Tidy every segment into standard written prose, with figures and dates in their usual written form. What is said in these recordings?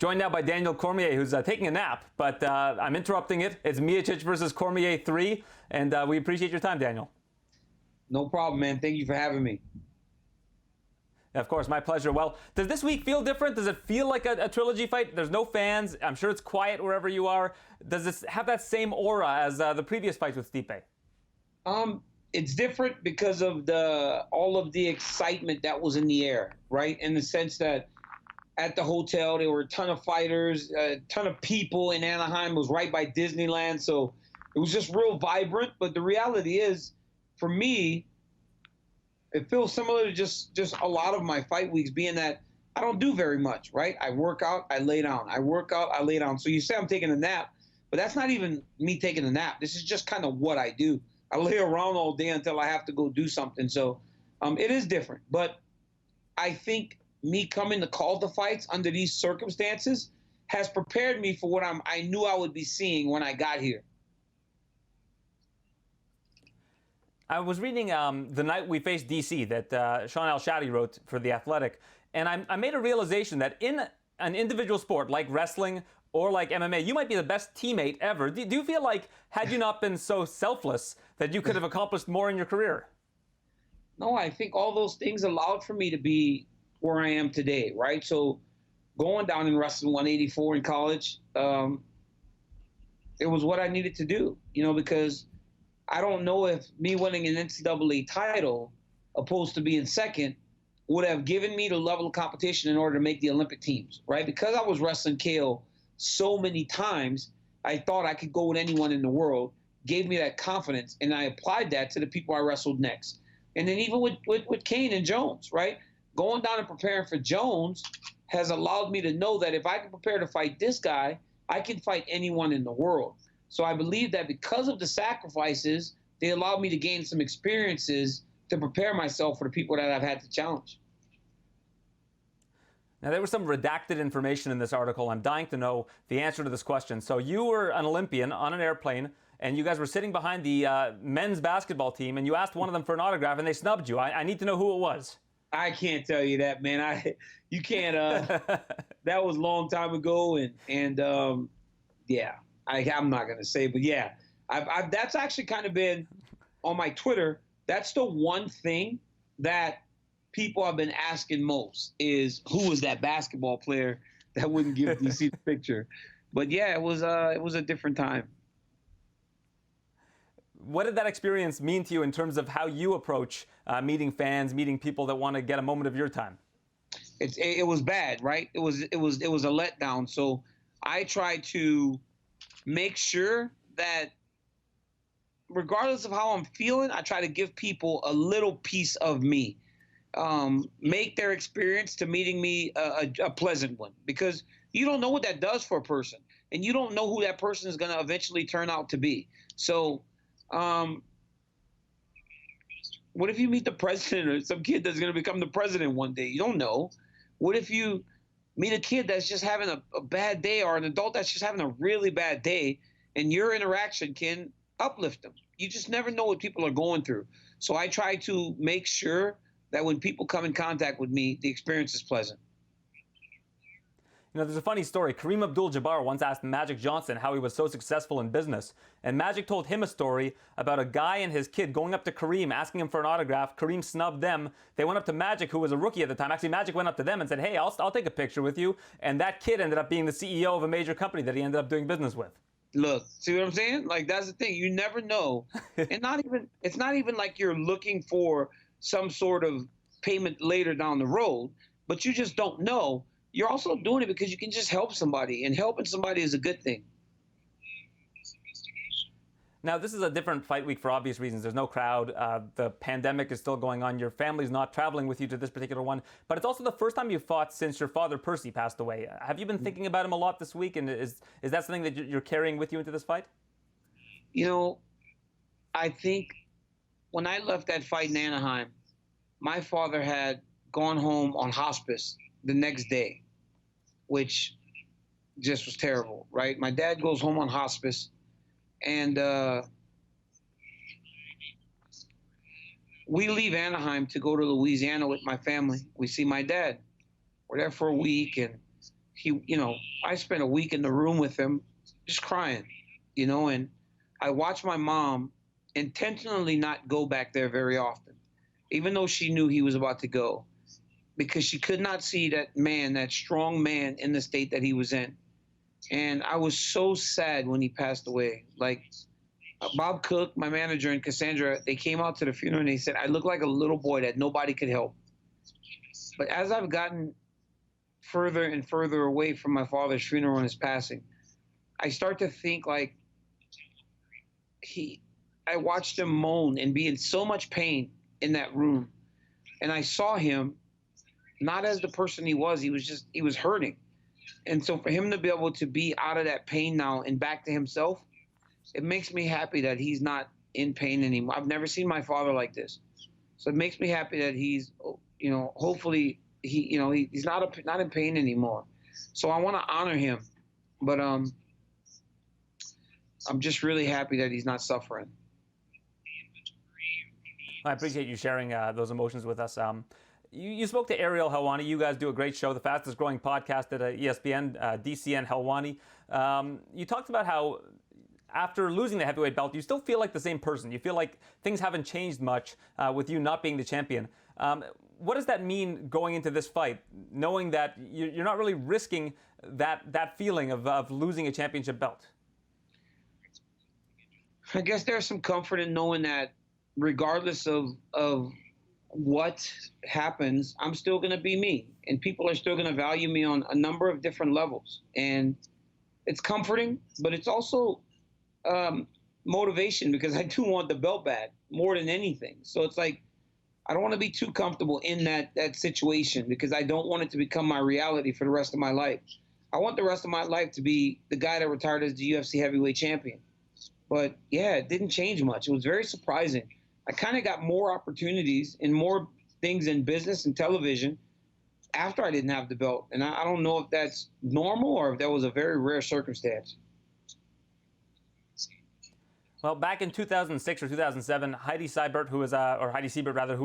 Joined now by Daniel Cormier, who's taking a nap, but I'm interrupting it. It's Miocic versus Cormier 3, and we appreciate your time, Daniel. No problem, man. Thank you for having me. Of course, my pleasure. Well, does this week feel different? Does it feel like a trilogy fight? There's no fans. I'm sure it's quiet wherever you are. Does this have that same aura as the previous fights with Stipe? It's different because of all of the excitement that was in the air, right? In the sense that at the hotel, there were a ton of fighters, a ton of people in Anaheim. It was right by Disneyland, so it was just real vibrant. But the reality is, for me, it feels similar to just a lot of my fight weeks, being that I don't do very much, right? I work out, I lay down. I work out, I lay down. So you say I'm taking a nap, but that's not even me taking a nap. This is just kind of what I do. I lay around all day until I have to go do something. So it is different. But I think me coming to call the fights under these circumstances has prepared me for what I knew I would be seeing when I got here. I was reading The Night We Faced DC that Sean Al-Shadi wrote for The Athletic, and I made a realization that in an individual sport like wrestling or like MMA, you might be the best teammate ever. Do you feel like, had you not been so selfless, that you could have accomplished more in your career? No, I think all those things allowed for me to be where I am today, right? So going down and wrestling 184 in college, it was what I needed to do, because I don't know if me winning an NCAA title, opposed to being second, would have given me the level of competition in order to make the Olympic teams, right? Because I was wrestling KO so many times, I thought I could go with anyone in the world, gave me that confidence, and I applied that to the people I wrestled next. And then even with Kane and Jones, right? Going down and preparing for Jones has allowed me to know that if I can prepare to fight this guy, I can fight anyone in the world. So I believe that because of the sacrifices, they allowed me to gain some experiences to prepare myself for the people that I've had to challenge. Now, there was some redacted information in this article. I'm dying to know the answer to this question. So you were an Olympian on an airplane, and you guys were sitting behind the men's basketball team, and you asked one of them for an autograph, and they snubbed you. I need to know who it was. I can't tell you that, man. You can't. That was a long time ago, and yeah, I'm not gonna say, but yeah, that's actually kind of been on my Twitter. That's the one thing that people have been asking most is who was that basketball player that wouldn't give DC the picture. But yeah, it was a different time. What did that experience mean to you in terms of how you approach meeting fans, meeting people that want to get a moment of your time? It was bad, right? It was a letdown. So I tried to make sure that regardless of how I'm feeling, I try to give people a little piece of me, make their experience to meeting me a pleasant one, because you don't know what that does for a person, and you don't know who that person is going to eventually turn out to be. So what if you meet the president or some kid that's going to become the president one day? You don't know. What if you meet a kid that's just having a bad day, or an adult that's just having a really bad day, and your interaction can uplift them? You just never know what people are going through. So I try to make sure that when people come in contact with me, the experience is pleasant. There's a funny story. Kareem Abdul-Jabbar once asked Magic Johnson how he was so successful in business. And Magic told him a story about a guy and his kid going up to Kareem, asking him for an autograph. Kareem snubbed them. They went up to Magic, who was a rookie at the time. Actually, Magic went up to them and said, hey, I'll take a picture with you. And that kid ended up being the CEO of a major company that he ended up doing business with. Look, see what I'm saying? Like, that's the thing. You never know. And it's not even like you're looking for some sort of payment later down the road, but you just don't know. You're also doing it because you can just help somebody, and helping somebody is a good thing. Now, this is a different fight week for obvious reasons. There's no crowd. The pandemic is still going on. Your family's not traveling with you to this particular one. But it's also the first time you've fought since your father, Percy, passed away. Have you been thinking about him a lot this week? And is that something that you're carrying with you into this fight? I think when I left that fight in Anaheim, my father had gone home on hospice the next day, which just was terrible, right? My dad goes home on hospice, and we leave Anaheim to go to Louisiana with my family. We see my dad. We're there for a week, and I spent a week in the room with him just crying, and I watched my mom intentionally not go back there very often, even though she knew he was about to go, because she could not see that man, that strong man in the state that he was in. And I was so sad when he passed away. Like, Bob Cook, my manager, and Cassandra, they came out to the funeral and they said, I look like a little boy that nobody could help. But as I've gotten further and further away from my father's funeral and his passing, I start to think like I watched him moan and be in so much pain in that room. And I saw him not as the person he was hurting. And so for him to be able to be out of that pain now and back to himself, it makes me happy that he's not in pain anymore. I've never seen my father like this. So it makes me happy that he's, hopefully he's not in pain anymore. So I want to honor him, but I'm just really happy that he's not suffering. I appreciate you sharing those emotions with us. You spoke to Ariel Helwani. You guys do a great show, the fastest growing podcast at ESPN, DCN Helwani. You talked about how after losing the heavyweight belt, you still feel like the same person. You feel like things haven't changed much with you not being the champion. What does that mean going into this fight, knowing that you're not really risking that feeling of losing a championship belt? I guess there's some comfort in knowing that regardless of what happens, I'm still going to be me, and people are still going to value me on a number of different levels. And it's comforting, but it's also motivation, because I do want the belt back more than anything. So it's like, I don't want to be too comfortable in that situation, because I don't want it to become my reality for the rest of my life. I want the rest of my life to be the guy that retired as the UFC heavyweight champion. But yeah, it didn't change much. It was very surprising. I kind of got more opportunities and more things in business and television after I didn't have the belt. And I don't know if that's normal or if that was a very rare circumstance. Well, back in 2006 or 2007, Heidi Seibert, who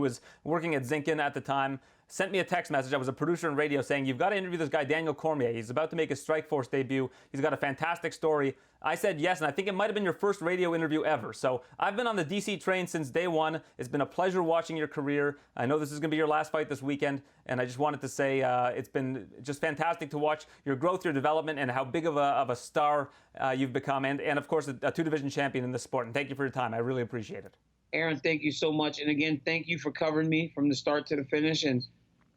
was working at Zinkin at the time, sent me a text message. I was a producer in radio, saying, you've got to interview this guy, Daniel Cormier. He's about to make his Strikeforce debut. He's got a fantastic story. I said yes, and I think it might have been your first radio interview ever. So I've been on the DC train since day one. It's been a pleasure watching your career. I know this is going to be your last fight this weekend, and I just wanted to say it's been just fantastic to watch your growth, your development, and how big of a star you've become, and of course, a two-division champion in this sport. And thank you for your time. I really appreciate it. Aaron, thank you so much. And again, thank you for covering me from the start to the finish. And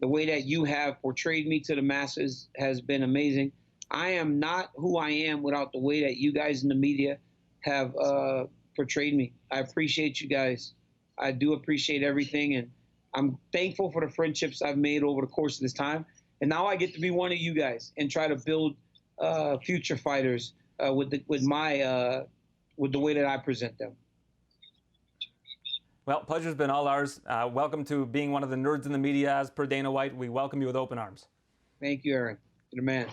the way that you have portrayed me to the masses has been amazing. I am not who I am without the way that you guys in the media have portrayed me. I appreciate you guys. I do appreciate everything. And I'm thankful for the friendships I've made over the course of this time. And now I get to be one of you guys and try to build future fighters with the way that I present them. Well, pleasure's been all ours. Welcome to being one of the nerds in the media, as per Dana White. We welcome you with open arms. Thank you, Aaron. You're the man.